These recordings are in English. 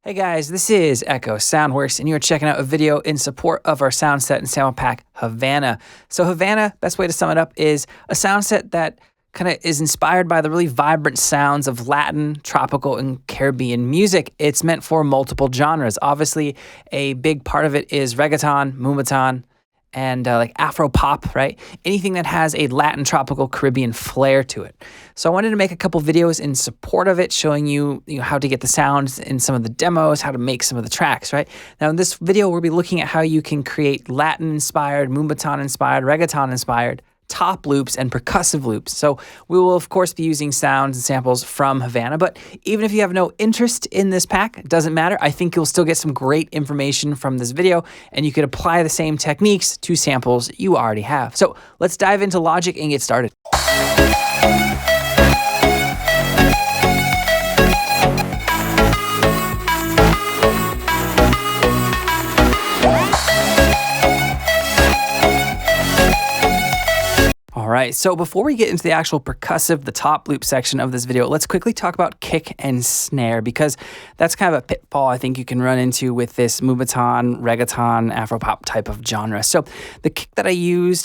Hey guys, this is Echo Soundworks, and you're checking out a video in support of our sound set and sample pack, HAVANA. So HAVANA, best way to sum it up, is a sound set that kind of is inspired by the really vibrant sounds of Latin, tropical, and Caribbean music. It's meant for multiple genres. Obviously, a big part of it is reggaeton, Moombahton, and like Afro pop, right? Anything that has a Latin, tropical, Caribbean flair to it. So I wanted to make a couple videos in support of it, showing you, how to get the sounds in some of the demos, how to make some of the tracks, right? Now in this video, we'll be looking at how you can create Latin-inspired, Moombahton-inspired, reggaeton-inspired top loops and percussive loops. So we will of course be using sounds and samples from HAVANA, but even if you have no interest in this pack, it doesn't matter. I think you'll still get some great information from this video, and you could apply the same techniques to samples you already have. So let's dive into Logic and get started. All right, so before we get into the actual percussive, the top loop section of this video, let's quickly talk about kick and snare, because that's kind of a pitfall I think you can run into with this Moombahton, reggaeton, Afropop type of genre. So the kick that I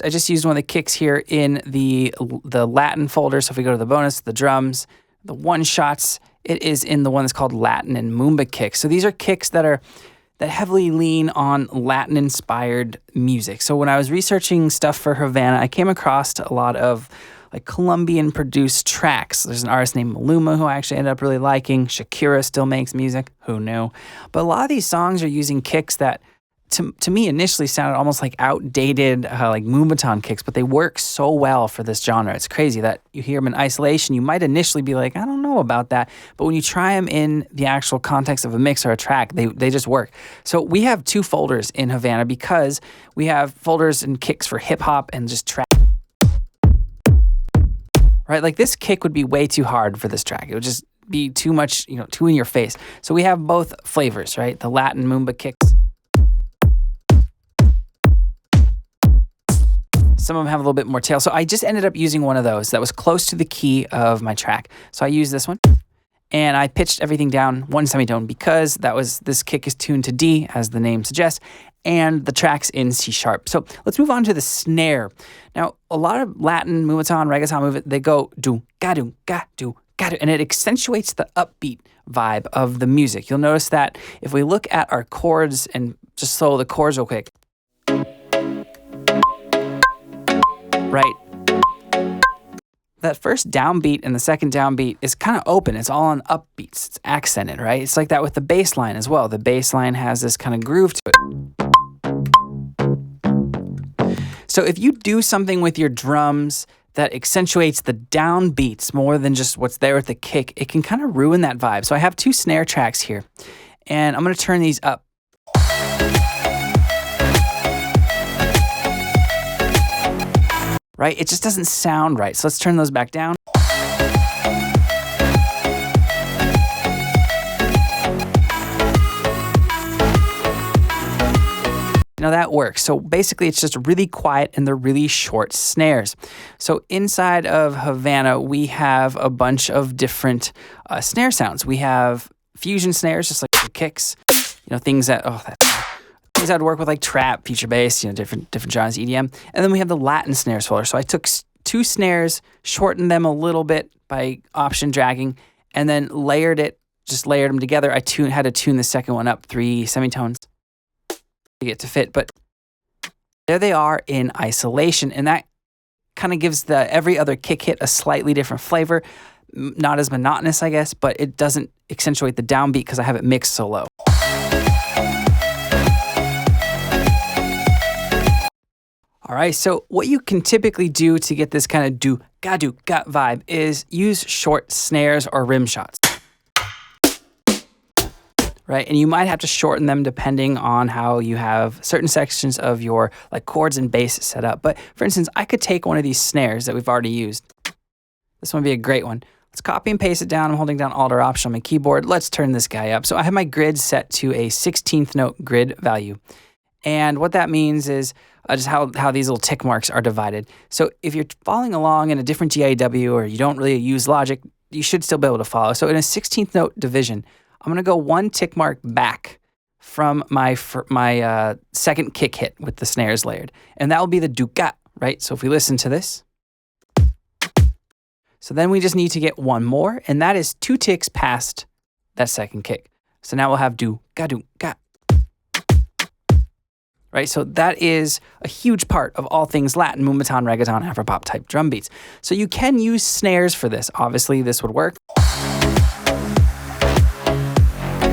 just used one of the kicks here in the Latin folder. So if we go to the bonus, the drums, the one shots, it is in the one that's called Latin and Moomba kicks. So these are kicks that heavily lean on Latin-inspired music. So when I was researching stuff for HAVANA, I came across a lot of like Colombian-produced tracks. There's an artist named Moomba who I actually ended up really liking. Shakira still makes music. Who knew? But a lot of these songs are using kicks that, to me, initially sounded almost like outdated, like Moombahton kicks, but they work so well for this genre. It's crazy that you hear them in isolation. You might initially be like, I don't know about that. But when you try them in the actual context of a mix or a track, they just work. So we have two folders in HAVANA because we have folders and kicks for hip hop and just track. Right? Like this kick would be way too hard for this track. It would just be too much, too in your face. So we have both flavors, right? The Latin Moomba kicks. Some of them have a little bit more tail. So I just ended up using one of those that was close to the key of my track. So I used this one and I pitched everything down one semitone because this kick is tuned to D, as the name suggests, and the track's in C sharp. So let's move on to the snare. Now, a lot of Latin, Moombahton, reggaeton, they go do, ga, do, and it accentuates the upbeat vibe of the music. You'll notice that if we look at our chords and just solo the chords real quick, right? That first downbeat and the second downbeat is kind of open. It's all on upbeats. It's accented, right? It's like that with the bass line as well. The bass line has this kind of groove to it. So if you do something with your drums that accentuates the downbeats more than just what's there with the kick, it can kind of ruin that vibe. So I have two snare tracks here, and I'm going to turn these up. Right? It just doesn't sound right. So let's turn those back down. Now that works. So basically it's just really quiet and they're really short snares. So inside of HAVANA, we have a bunch of different snare sounds. We have fusion snares, just like the kicks, things that would work with like trap, feature bass, different genres, EDM. And then we have the Latin snares folder. So I took two snares, shortened them a little bit by option dragging, and then layered them together. I had to tune the second one up 3 semitones to get to fit. But there they are in isolation. And that kind of gives every other kick hit a slightly different flavor. Not as monotonous, I guess, but it doesn't accentuate the downbeat because I have it mixed so low. All right, so what you can typically do to get this kind of do-ga vibe is use short snares or rim shots, right? And you might have to shorten them depending on how you have certain sections of your like chords and bass set up. But for instance, I could take one of these snares that we've already used. This one would be a great one. Let's copy and paste it down. I'm holding down Alt or Option on my keyboard. Let's turn this guy up. So I have my grid set to a 16th note grid value. And what that means is just how these little tick marks are divided. So if you're following along in a different DAW or you don't really use Logic, you should still be able to follow. So in a 16th note division, I'm going to go one tick mark back from my second kick hit with the snares layered. And that will be the dukat, right? So if we listen to this. So then we just need to get one more, and that is 2 ticks past that second kick. So now we'll have do-ga-do-ga. Right, so that is a huge part of all things Latin, Moombahton, Reggaeton, Afropop type drum beats. So you can use snares for this. Obviously, this would work.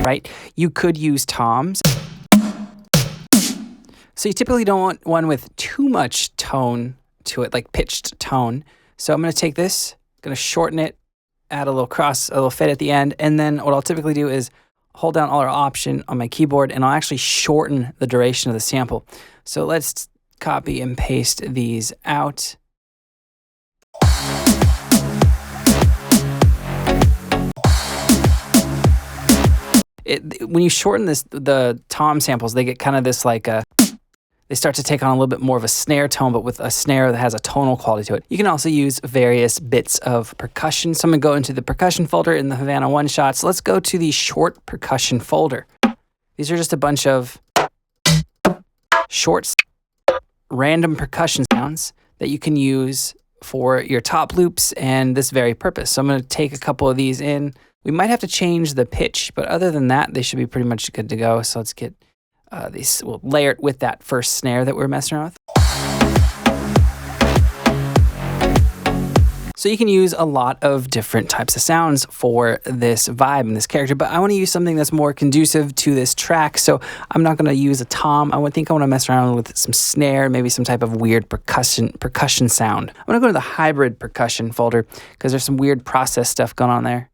Right, you could use toms. So you typically don't want one with too much tone to it, like pitched tone. So I'm going to take this, going to shorten it, add a little fade at the end, and then what I'll typically do is hold down Alt or Option on my keyboard, and I'll actually shorten the duration of the sample. So let's copy and paste these out. When you shorten the tom samples, they get kind of this like they start to take on a little bit more of a snare tone, but with a snare that has a tonal quality to it. You can also use various bits of percussion. So I'm going to go into the percussion folder in the HAVANA one-shots. Let's go to the short percussion folder. These are just a bunch of short, random percussion sounds that you can use for your top loops and this very purpose. So I'm going to take a couple of these in. We might have to change the pitch, but other than that, they should be pretty much good to go. So let's get these, we'll layer it with that first snare that we're messing around with. So you can use a lot of different types of sounds for this vibe and this character, but I want to use something that's more conducive to this track. So I'm not going to use a tom. I think I want to mess around with some snare, maybe some type of weird percussion sound. I'm going to go to the hybrid percussion folder because there's some weird process stuff going on there.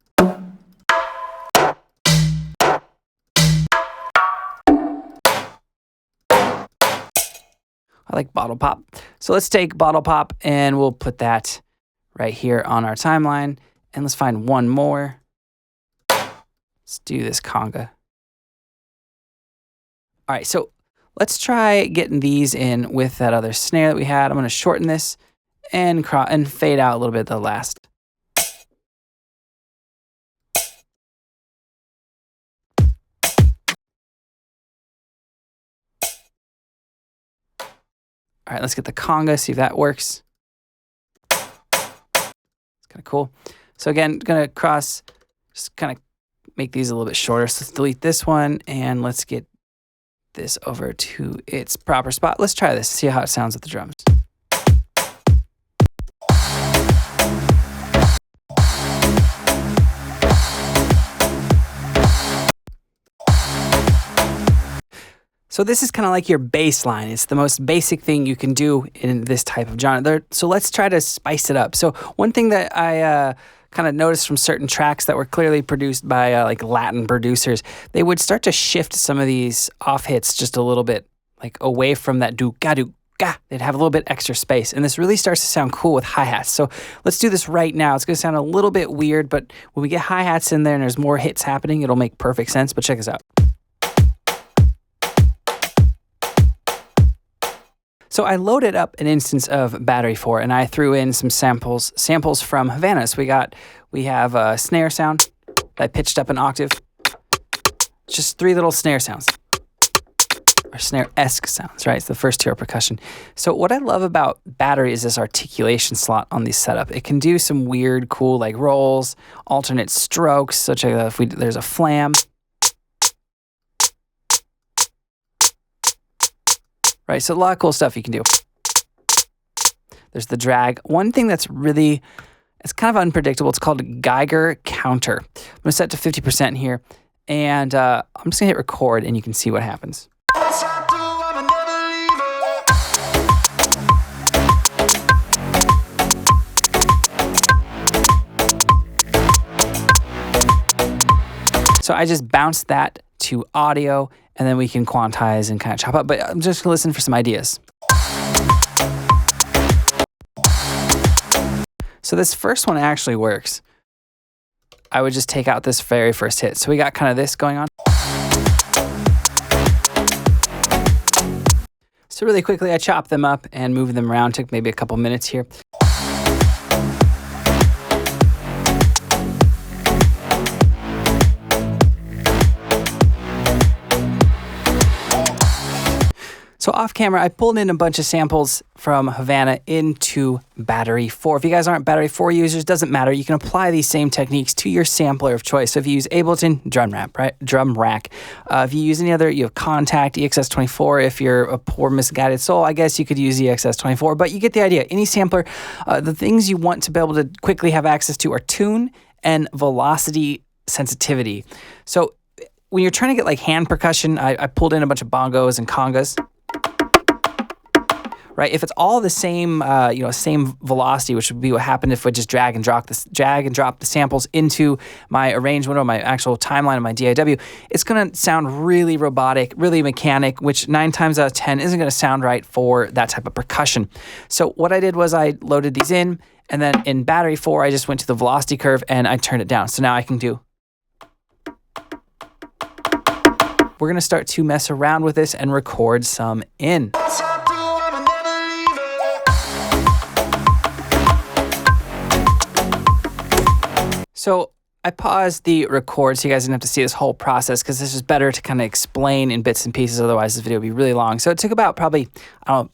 I like bottle pop. So let's take bottle pop and we'll put that right here on our timeline. And let's find one more. Let's do this conga. All right, so let's try getting these in with that other snare that we had. I'm going to shorten this and fade out a little bit at the last. All right, let's get the conga, see if that works. It's kind of cool. So again, gonna just kind of make these a little bit shorter. So let's delete this one and let's get this over to its proper spot. Let's try this, see how it sounds with the drums. So this is kind of like your bass line. It's the most basic thing you can do in this type of genre. So let's try to spice it up. So one thing that I kind of noticed from certain tracks that were clearly produced by like Latin producers, they would start to shift some of these off hits just a little bit, like away from that do-ga-do-ga. They'd have a little bit extra space. And this really starts to sound cool with hi-hats. So let's do this right now. It's going to sound a little bit weird, but when we get hi-hats in there and there's more hits happening, it'll make perfect sense. But check this out. So I loaded up an instance of Battery 4 and I threw in some samples from HAVANA. So we have a snare sound that I pitched up an octave. Just 3 little snare sounds. Or snare-esque sounds, right? It's the first tier of percussion. So what I love about Battery is this articulation slot on the setup. It can do some weird, cool like rolls, alternate strokes. So check it out. There's a flam. Right, so a lot of cool stuff you can do. There's the drag. One thing that's it's kind of unpredictable. It's called a Geiger counter. I'm going to set to 50% here, and I'm just going to hit record, and you can see what happens. So I just bounced that to audio, and then we can quantize and kind of chop up, but I'm just gonna listen for some ideas. So this first one actually works. I would just take out this very first hit. So we got kind of this going on. So really quickly, I chopped them up and moved them around. Took maybe a couple minutes here. So off camera, I pulled in a bunch of samples from HAVANA into Battery 4. If you guys aren't Battery 4 users, doesn't matter. You can apply these same techniques to your sampler of choice. So if you use Ableton, drum rack. If you use any other, you have Kontakt, EXS24. If you're a poor misguided soul, I guess you could use EXS24, but you get the idea. Any sampler, the things you want to be able to quickly have access to are tune and velocity sensitivity. So when you're trying to get like hand percussion, I pulled in a bunch of bongos and congas. Right, if it's all the same, same velocity, which would be what happened if I just drag and drop the samples into my arrange window, my actual timeline of my DAW, it's going to sound really robotic, really mechanic, which 9 times out of 10 isn't going to sound right for that type of percussion. So what I did was I loaded these in, and then in Battery 4, I just went to the velocity curve and I turned it down. So now I can do. We're going to start to mess around with this and record some in. So I paused the record so you guys didn't have to see this whole process because this is better to kind of explain in bits and pieces. Otherwise, this video would be really long. So it took about probably,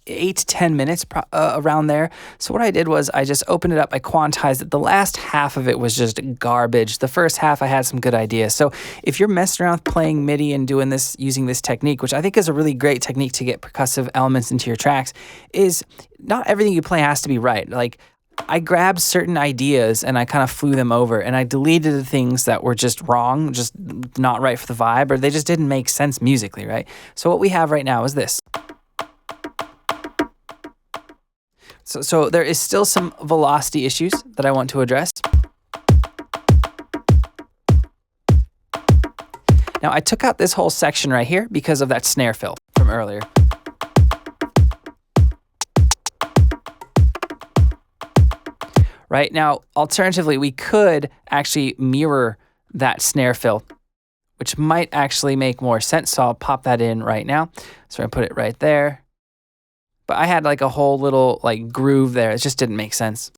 8 to 10 minutes around there. So what I did was I just opened it up. I quantized it. The last half of it was just garbage. The first half, I had some good ideas. So if you're messing around with playing MIDI and doing this, using this technique, which I think is a really great technique to get percussive elements into your tracks, is not everything you play has to be right. Like, I grabbed certain ideas and I kind of flew them over and I deleted the things that were just wrong, just not right for the vibe, or they just didn't make sense musically, right? So what we have right now is this. So there is still some velocity issues that I want to address. Now I took out this whole section right here because of that snare fill from earlier. Right now, alternatively, we could actually mirror that snare fill, which might actually make more sense. So I'll pop that in right now. So I put it right there. But I had like a whole little like groove there. It just didn't make sense.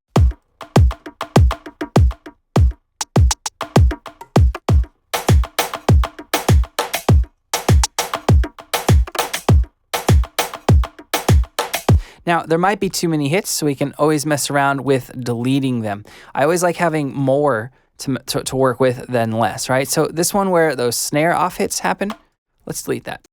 Now, there might be too many hits, so we can always mess around with deleting them. I always like having more to work with than less, right? So this one where those snare off hits happen, let's delete that.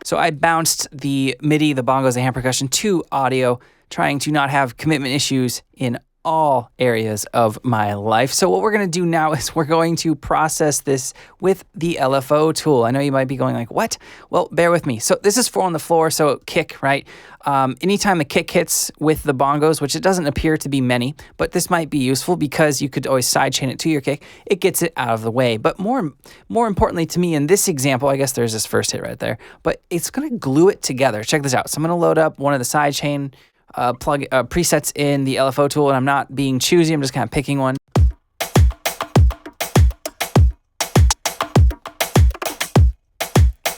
So I bounced the MIDI, the bongos, the hand percussion to audio, trying to not have commitment issues in all areas of my life. So what we're going to do now is we're going to process this with the LFO tool. I know you might be going like, what? Well, bear with me. So this is 4 on the floor, so kick, right? Anytime a kick hits with the bongos, which it doesn't appear to be many, but this might be useful because you could always sidechain it to your kick. It gets it out of the way. But more importantly to me in this example, I guess there's this first hit right there, but it's going to glue it together. Check this out. So I'm going to load up one of the sidechain presets in the LFO tool, and I'm not being choosy, I'm just kind of picking one.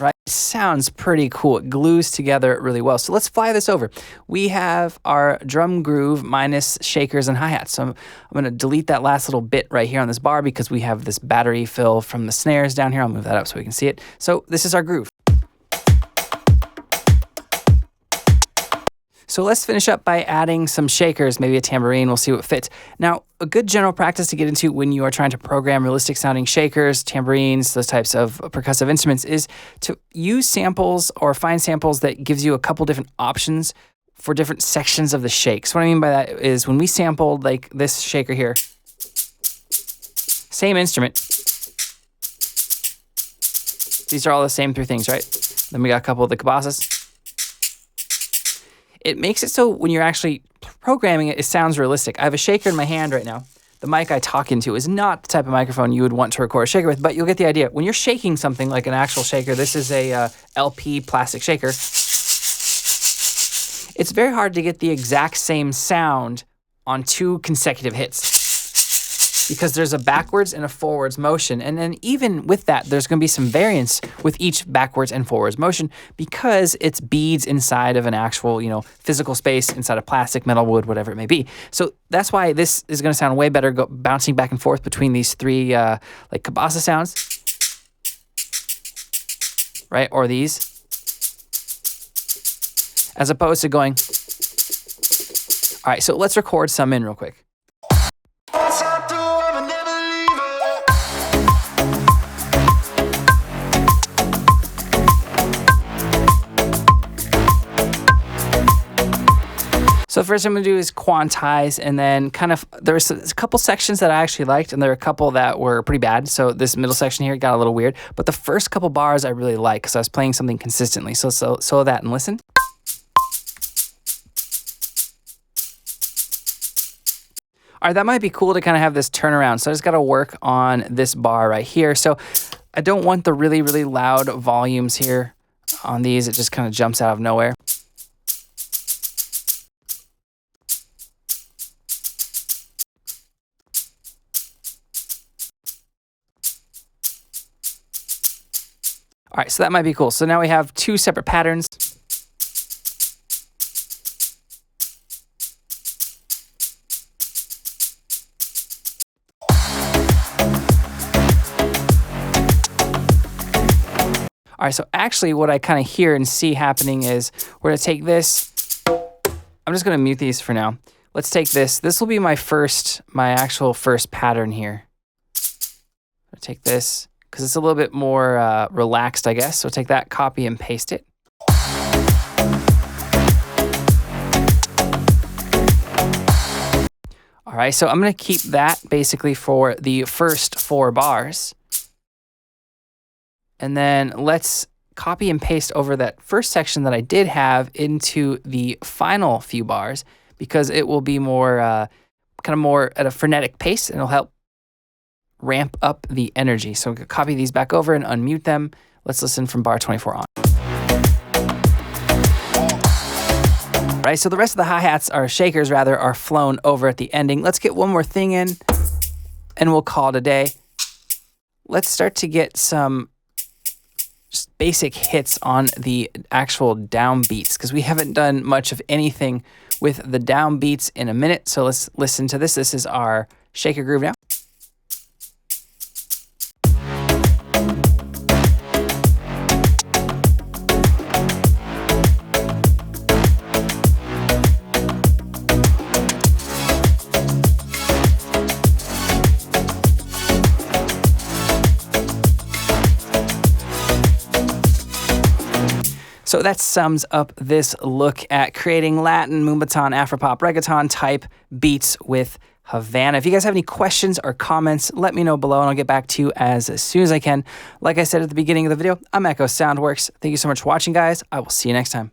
Right, sounds pretty cool. It glues together really well. So let's fly this over. We have our drum groove minus shakers and hi-hats. So I'm going to delete that last little bit right here on this bar because we have this battery fill from the snares down here. I'll move that up so we can see it. So this is our groove. So let's finish up by adding some shakers, maybe a tambourine. We'll see what fits. Now, a good general practice to get into when you are trying to program realistic sounding shakers, tambourines, those types of percussive instruments is to use samples or find samples that gives you a couple different options for different sections of the shake. So what I mean by that is when we sampled like this shaker here, same instrument. These are all the same 3 things, right? Then we got a couple of the cabasas. It makes it so when you're actually programming it, it sounds realistic. I have a shaker in my hand right now. The mic I talk into is not the type of microphone you would want to record a shaker with, but you'll get the idea. When you're shaking something like an actual shaker, this is a LP plastic shaker, it's very hard to get the exact same sound on 2 consecutive hits because there's a backwards and a forwards motion. And then even with that, there's going to be some variance with each backwards and forwards motion because it's beads inside of an actual, physical space inside of plastic, metal, wood, whatever it may be. So that's why this is going to sound way better bouncing back and forth between these 3 like cabasa sounds, right? Or these. as opposed to going. All right, so let's record some in real quick. So the first thing I'm gonna do is quantize, and then kind of, there's a couple sections that I actually liked, and there are a couple that were pretty bad. So this middle section here got a little weird, but the first couple bars I really like because I was playing something consistently. So that and listen. All right, that might be cool to kind of have this turnaround. So I just gotta work on this bar right here. So I don't want the really, really loud volumes here on these. It just kind of jumps out of nowhere. All right, so that might be cool. So now we have two separate patterns. All right, so actually what I kind of hear and see happening is we're gonna take this. I'm just gonna mute these for now. Let's take this. This will be my actual first pattern here. I'll take this, because it's a little bit more relaxed, I guess. So take that, copy and paste it. All right, so I'm gonna keep that basically for the first 4 bars. And then let's copy and paste over that first section that I did have into the final few bars, because it will be more, kind of more at a frenetic pace, and it'll help ramp up the energy. So we can copy these back over and unmute them. Let's listen from bar 24 on. All right, so the rest of the hi-hats, or shakers rather, are flown over at the ending. Let's get one more thing in, and we'll call it a day. Let's start to get some just basic hits on the actual downbeats, because we haven't done much of anything with the downbeats in a minute. So let's listen to this. This is our shaker groove now. So that sums up this look at creating Latin, Moombahton, Afropop, Reggaeton type beats with HAVANA. If you guys have any questions or comments, let me know below and I'll get back to you as soon as I can. Like I said at the beginning of the video, I'm Echo Soundworks. Thank you so much for watching, guys. I will see you next time.